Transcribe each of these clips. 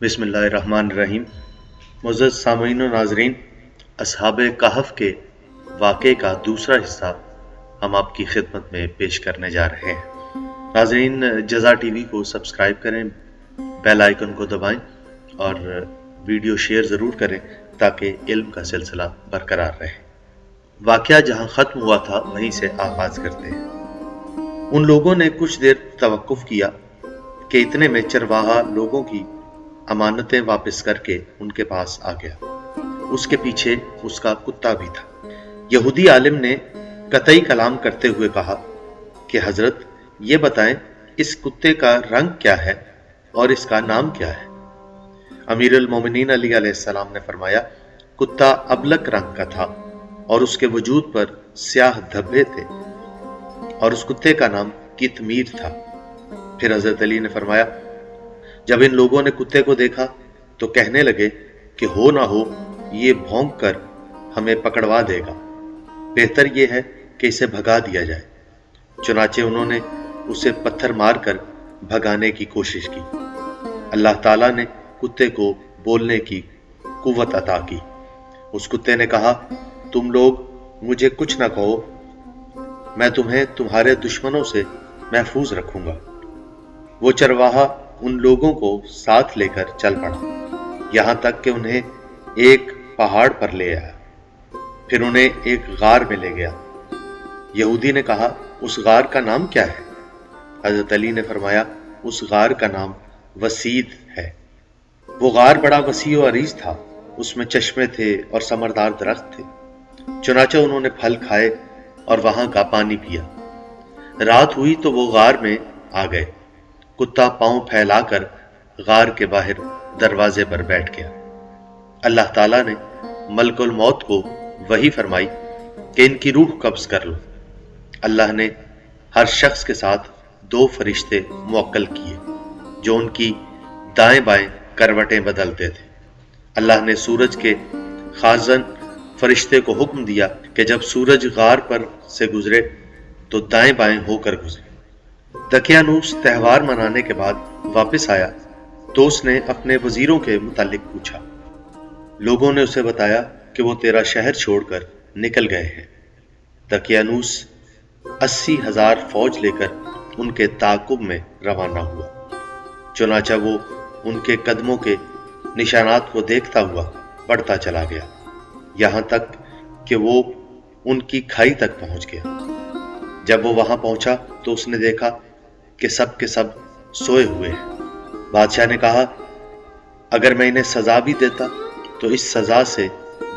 बिस्मिल्लाहिर्रहमानिर्रहीम। मुअज़्ज़ज़ सामीन व नाज़रीन, असहाब कहफ के वाक़े का दूसरा हिस्सा हम आपकी खिदमत में पेश करने जा रहे हैं। नाज़रीन, जज़ा टीवी को सब्सक्राइब करें, बेल आइकन को दबाएं और वीडियो शेयर ज़रूर करें ताकि इल्म का सिलसिला बरकरार रहे। वाक़या जहाँ ख़त्म हुआ था वहीं से आगाज़ करते हैं। उन लोगों ने कुछ देर तवक्कुफ़ किया कि इतने में चरवाहा लोगों की अमानतें वापस करके उनके पास आ गया। उसके पीछे उसका कुत्ता भी था। यहूदी आलिम ने कतई कलाम करते हुए कहा कि हजरत, ये बताएं इस कुत्ते का रंग क्या है और इसका नाम क्या है। अमीर अल मोमिनीन अली अलैहिस्सलाम ने फरमाया, कुत्ता अबलक रंग का था और उसके वजूद पर स्याह धब्बे थे और उस कुत्ते का नाम कितमीर था। फिर हजरत अली ने फरमाया, जब इन लोगों ने कुत्ते को देखा तो कहने लगे कि हो ना हो ये भौंक कर हमें पकड़वा देगा, बेहतर ये है कि इसे भगा दिया जाए। चुनाचे उन्होंने उसे पत्थर मारकर भगाने की कोशिश की। अल्लाह ताला ने कुत्ते को बोलने की कुव्वत अता की। उस कुत्ते ने कहा, तुम लोग मुझे कुछ ना कहो, मैं तुम्हें तुम्हारे दुश्मनों से महफूज रखूंगा। वो चरवाहा उन लोगों को साथ लेकर चल पड़ा, यहां तक कि उन्हें एक पहाड़ पर ले आया। फिर उन्हें एक गार में ले गया। यहूदी ने कहा, उस गार का नाम क्या है? हजरत अली ने फरमाया, उस गार का नाम वसीद है। वो गार बड़ा वसी और अरीज था, उसमें चश्मे थे और समरदार दरख्त थे। चुनाचे उन्होंने फल खाए और वहां का पानी पिया। रात हुई तो वो गार में आ गए। कुत्ता पांव फैलाकर गार के बाहर दरवाजे पर बैठ गया। अल्लाह ताला ने मलकुल मौत को वही फरमाई कि इनकी रूह कब्ज कर लो। अल्लाह ने हर शख्स के साथ 2 फरिश्ते मुवक्कल किए जो उनकी दाएं बाएं करवटें बदलते थे। अल्लाह ने सूरज के खाजन फरिश्ते को हुक्म दिया कि जब सूरज गार पर से गुजरे तो दाएं बाएं होकर गुजरे। दकियानूस त्यौहार मनाने के बाद वापस आया तो उसने अपने वजीरों के मुतालिक पूछा। लोगों ने उसे बताया कि वो तेरा शहर छोड़कर निकल गए हैं। दकियानूस 80,000 फौज लेकर उनके ताकुब में रवाना हुआ। चुनाचा वो उनके कदमों के निशानात को देखता हुआ बढ़ता चला गया, यहां तक कि वो उनकी खाई तक पहुंच गया। जब वो वहां पहुंचा तो उसने देखा कि सब के सब सोए हुए हैं। बादशाह ने कहा, अगर मैं इन्हें सजा भी देता तो इस सजा से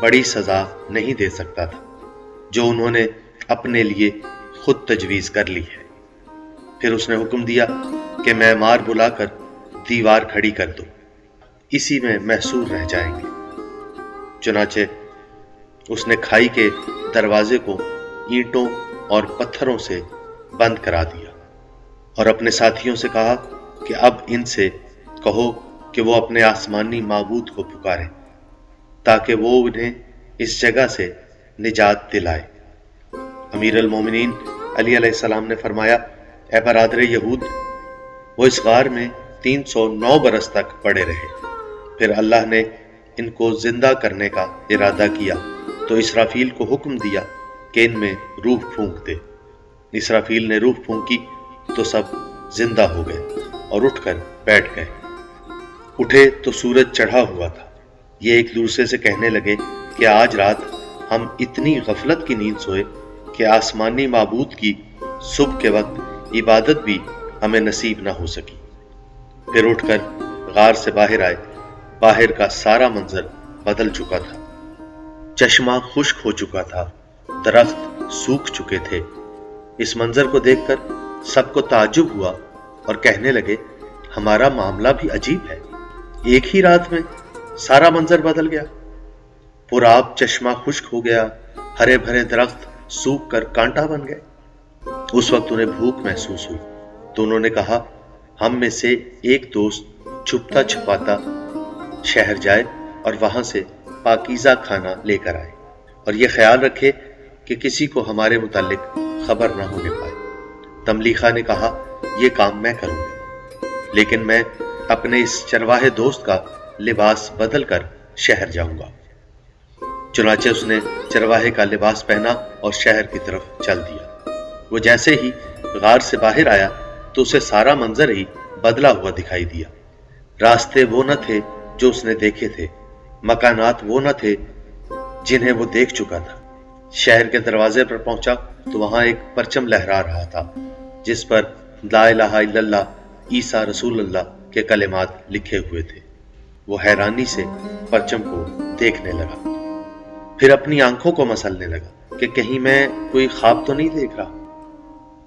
बड़ी सजा नहीं दे सकता था जो उन्होंने अपने लिए खुद तजवीज कर ली है। फिर उसने हुक्म दिया कि मैमार बुलाकर दीवार खड़ी कर दो, इसी में महसूर रह जाएंगे। चुनाचे उसने खाई के दरवाजे को ईंटों और पत्थरों से बंद करा दिया और अपने साथियों से कहा कि अब इनसे कहो कि वो अपने आसमानी माबूद को पुकारें ताकि वो उन्हें इस जगह से निजात दिलाए। अमीर अल मोमिनीन अली अलैहिस्सलाम ने फरमाया, ए बरादर यहूद, वो इस गार में 309 बरस तक पड़े रहे। फिर अल्लाह ने इनको जिंदा करने का इरादा किया तो इसराफील को हुक्म दिया कि इनमें रूह फूंक दे। इसराफील ने रूह फूंकी तो सब जिंदा हो गए और उठकर बैठ गए। उठे तो सूरज चढ़ा हुआ था। ये एक दूसरे से कहने लगे कि आज रात हम इतनी गफलत की नींद सोए कि आसमानी माबूद की सुबह के वक्त इबादत भी हमें नसीब ना हो सकी। फिर उठकर गार से बाहर आए। बाहर का सारा मंजर बदल चुका था। चश्मा खुश्क हो चुका था, दरख्त सूख चुके थे। इस मंजर को देखकर सबको ताज्जुब हुआ और कहने लगे, हमारा मामला भी अजीब है, एक ही रात में सारा मंजर बदल गया। पुराब चश्मा खुश्क हो गया, हरे भरे दरख्त सूख कर कांटा बन गए। उस वक्त उन्हें भूख महसूस हुई तो उन्होंने कहा, हम में से एक दोस्त छुपता छुपाता शहर जाए और वहां से पाकीज़ा खाना लेकर आए और यह ख्याल रखे कि किसी को हमारे मुतालिक खबर ना होने पाए। तमलीखा ने कहा, यह काम मैं करूंगा, लेकिन मैं अपने इस चरवाहे दोस्त का लिबास बदल कर शहर जाऊंगा। चुनाचे उसने चरवाहे का लिबास पहना और शहर की तरफ चल दिया। वो जैसे ही गार से बाहर आया तो उसे सारा मंजर ही बदला हुआ दिखाई दिया। रास्ते वो न थे जो उसने देखे थे, मकानात वो न थे जिन्हें वो देख चुका था। शहर के दरवाजे पर पहुंचा तो वहां एक परचम लहरा रहा था जिस पर ला इलाहा इल्लल्लाह ईसा रसूलुल्लाह के कलिमात लिखे हुए थे। वो हैरानी से परचम को देखने लगा, फिर अपनी आंखों को मसलने लगा कि कहीं मैं कोई ख्वाब तो नहीं देख रहा।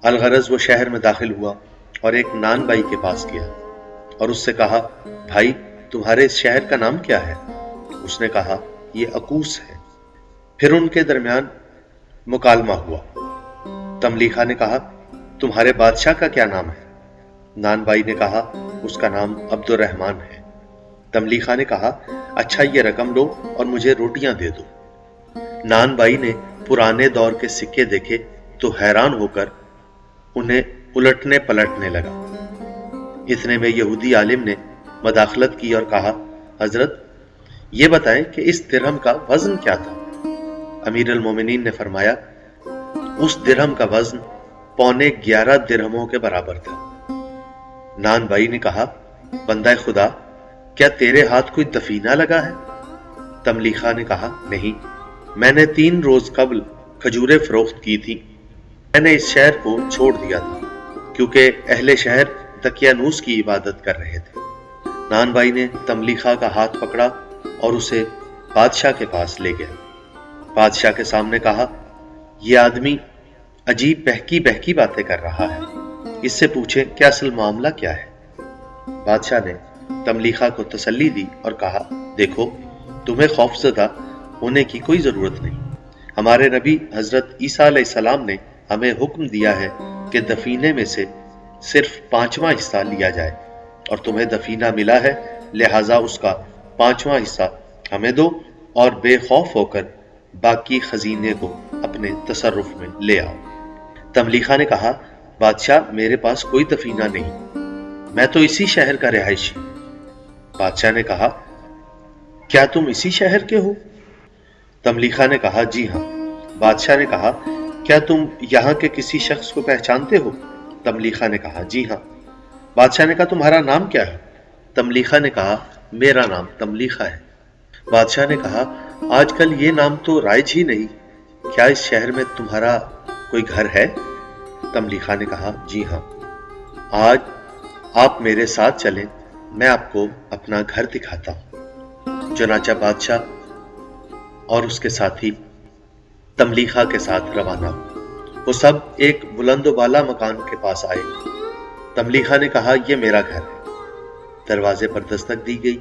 अलगरज वो शहर में दाखिल हुआ और एक नान भाई के पास गया और उससे कहा, भाई तुम्हारे इस शहर का नाम क्या है? उसने कहा, ये अकूस है। फिर उनके दरमियान मुकालमा हुआ। तमलीखा ने कहा, तुम्हारे बादशाह का क्या नाम है? नान भाई ने कहा, उसका नाम अब्दुर्रहमान है। तमलीखा ने कहा, अच्छा ये रकम लो और मुझे रोटियां दे दो। नान भाई ने पुराने दौर के सिक्के देखे तो हैरान होकर उन्हें उलटने पलटने लगा। इतने में यहूदी आलिम ने मदाखलत की और कहा, हजरत ये बताएं कि इस दिरहम का वजन क्या था? अमीर अल मोमिनीन ने फरमाया, उस दिरहम का वजन 11.25 दिरहमों के बराबर था। नान भाई ने कहा, बंदा खुदा क्या तेरे हाथ कोई दफीना लगा है? तमलीखा ने कहा, नहीं, मैंने 3 रोज कबल खजूरें फरोख्त की थी। मैंने इस शहर को छोड़ दिया था क्योंकि अहले शहर तकियानूस की इबादत कर रहे थे। नान भाई ने तमलीखा का हाथ पकड़ा और उसे बादशाह के पास ले गया। बादशाह के सामने कहा, यह आदमी अजीब बहकी बहकी बातें कर रहा है, इससे पूछें कि असल मामला क्या है। बादशाह ने तमलीखा को तसल्ली दी और कहा, देखो तुम्हें खौफजदा होने की कोई जरूरत नहीं। हमारे नबी हजरत ईसा अलैहिस्सलाम ने हमें हुक्म दिया है कि दफीने में से सिर्फ 5वां हिस्सा लिया जाए और तुम्हें दफीना मिला है, लिहाजा उसका 5वां हिस्सा हमें दो और बेखौफ होकर बाकी खजीने को अपने तसर्रुफ में ले आओ। तमलीखा ने कहा, बादशाह मेरे पास कोई दफीना नहीं, मैं तो इसी शहर का रिहायशी। बादशाह ने कहा, क्या तुम इसी शहर के हो? तमलीखा ने कहा, जी हाँ। बादशाह ने कहा, क्या तुम यहाँ के किसी शख्स को पहचानते हो? तमलीखा ने कहा, जी हाँ। बादशाह ने कहा, तुम्हारा नाम क्या है? तमलीखा ने कहा, मेरा नाम तमलीखा है। बादशाह ने कहा, आजकल ये नाम तो राइज ही नहीं, क्या इस शहर में तुम्हारा कोई घर है? तमलीखा ने कहा, जी हाँ। आज आप मेरे साथ चलें, मैं आपको अपना घर दिखाता हूं। चुनाचा बादशाह और उसके साथी तमलीखा के साथ रवाना हुए। वो सब एक बुलंदोबाला मकान के पास आए। तमलीखा ने कहा, यह मेरा घर है। दरवाजे पर दस्तक दी गई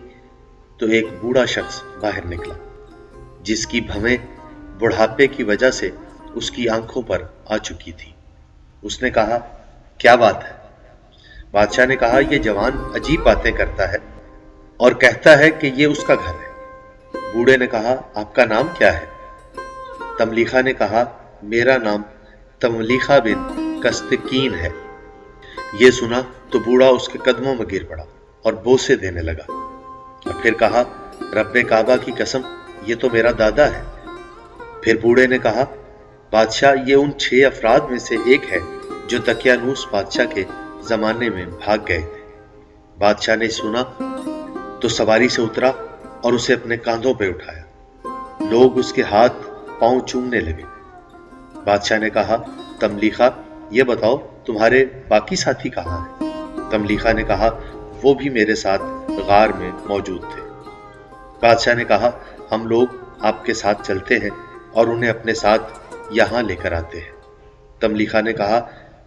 तो एक बूढ़ा शख्स बाहर निकला जिसकी भवें बुढ़ापे की वजह से उसकी आंखों पर आ चुकी थी। उसने कहा, क्या बात है? बादशाह ने कहा, यह जवान अजीब बातें करता है और कहता है कि यह उसका घर है। बूढ़े ने कहा, आपका नाम क्या है? तमलीखा ने कहा, मेरा नाम तमलीखा बिन कस्तकीन है। यह सुना तो बूढ़ा उसके कदमों में गिर पड़ा और बोसे देने लगा और फिर कहा, रब्बे काबा की कसम, ये तो मेरा दादा है। फिर बूढ़े ने कहा, बादशाह ये उन 6 अफराद में से एक है जो तकियानूस बादशाह के जमाने में भाग गए थे। बादशाह ने सुना तो सवारी से उतरा और उसे अपने कांधों पे उठाया। लोग उसके हाथ पांव चूमने लगे। बादशाह ने कहा, तमलीखा ये बताओ तुम्हारे बाकी साथी कहाँ हैं? तमलीखा ने कहा, वो भी मेरे साथ गार में मौजूद थे। बादशाह ने कहा, हम लोग आपके साथ चलते हैं और उन्हें अपने साथ यहाँ लेकर आते हैं। तमलीखा ने कहा,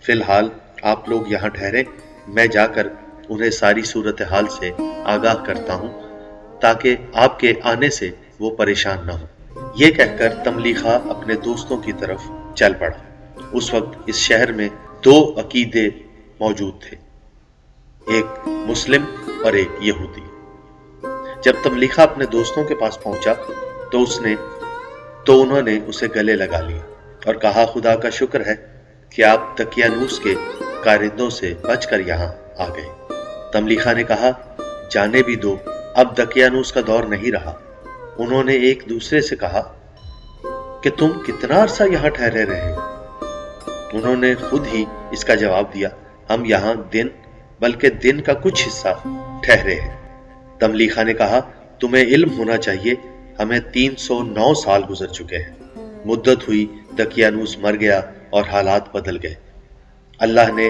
फिलहाल आप लोग यहाँ ठहरें, मैं जाकर उन्हें सारी सूरत हाल से आगाह करता हूँ ताकि आपके आने से वो परेशान न हो। ये कहकर तमलीखा अपने दोस्तों की तरफ चल पड़ा। उस वक्त इस शहर में 2 अकीदे मौजूद थे, एक मुस्लिम और एक यहूदी। जब तमलीखा अपने दोस्तों के पास पहुंचा तो उन्होंने उसे गले लगा लिया और कहा, खुदा का शुक्र है कि आप तकियानूस के कारिंदों से बचकर यहाँ आ गए। तमलीखा ने कहा, जाने भी दो, अब दकियानूस का दौर नहीं रहा। उन्होंने एक दूसरे से कहा कि तुम कितना अरसा यहां ठहरे रहे हो? उन्होंने खुद ही इसका जवाब दिया, हम यहां दिन बल्कि दिन का कुछ हिस्सा ठहरे हैं। तमलीखा ने कहा, तुम्हें इल्म होना चाहिए, हमें 309 साल गुजर चुके हैं। मुद्दत हुई, दकियानूस मर गया और हालात बदल गए। अल्लाह ने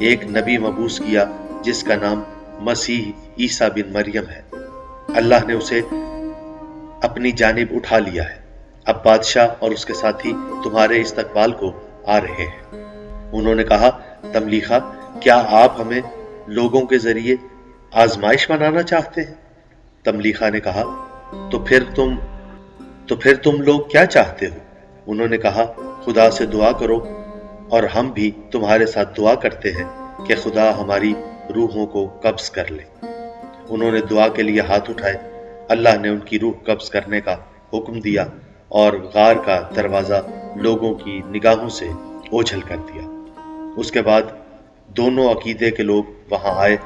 एक नबी मबूस किया जिसका नाम मसीह ईसा बिन मरियम है। अल्लाह ने उसे अपनी जानिब उठा लिया है। अब बादशाह और उसके साथी तुम्हारे इस्तकबाल को आ रहे हैं। उन्होंने कहा, तमलीखा, क्या आप हमें लोगों के जरिए आजमाइश बनाना चाहते हैं? तमलीखा ने कहा, तो फिर तुम लोग क्या चाहते हो? उन्होंने कहा, खुदा से दुआ करो और हम भी तुम्हारे साथ दुआ करते हैं कि खुदा हमारी रूहों को कब्ज कर ले। उन्होंने दुआ के लिए हाथ उठाए। अल्लाह ने उनकी रूह कब्ज करने का हुक्म दिया और गार का दरवाजा लोगों की निगाहों से ओझल कर दिया। उसके बाद दोनों अकीदे के लोग वहां आए।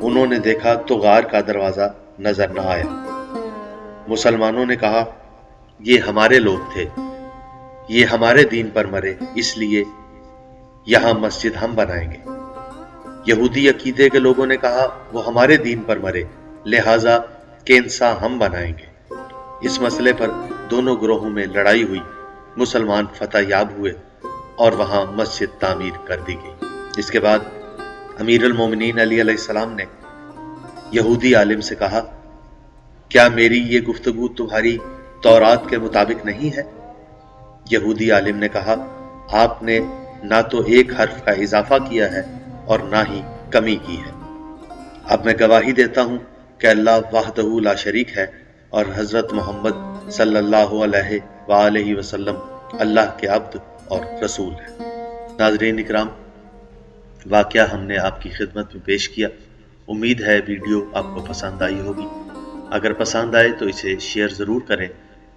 उन्होंने देखा तो गार का दरवाजा नजर न आया। मुसलमानों ने कहा, ये हमारे लोग थे, ये हमारे दीन पर मरे, इसलिए यहां मस्जिद हम बनाएंगे। यहूदी अकीदे के लोगों ने कहा, वो हमारे दीन पर मरे, लिहाजा केंसा हम बनाएंगे। इस मसले पर दोनों ग्रोहों में लड़ाई हुई। मुसलमान फतह याब हुए और वहां मस्जिद तामीर कर दी गई। इसके बाद अमीरुल मोमिनीन अली अलैहिस्सलाम ने यहूदी आलिम से कहा, क्या मेरी ये गुफ्तगू तुम्हारी तौरात के मुताबिक नहीं है? यहूदी आलिम ने कहा, आपने ना तो एक हर्फ का इजाफा किया है और ना ही कमी की है। अब मैं गवाही देता हूं कि अल्लाह वहदहू ला शरीक है और हजरत मोहम्मद सल्लल्लाहु अलैहि वसल्लम अल्लाह के अब्द और रसूल है। नाज़रीन इकराम, वाक़या हमने आपकी खिदमत में पेश किया। उम्मीद है वीडियो आपको पसंद आई होगी। अगर पसंद आए तो इसे शेयर ज़रूर करें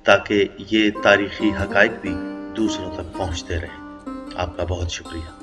ताकि ये तारीख़ी हक़ाइक़ भी दूसरों तक पहुँचते रहें। आपका बहुत शुक्रिया।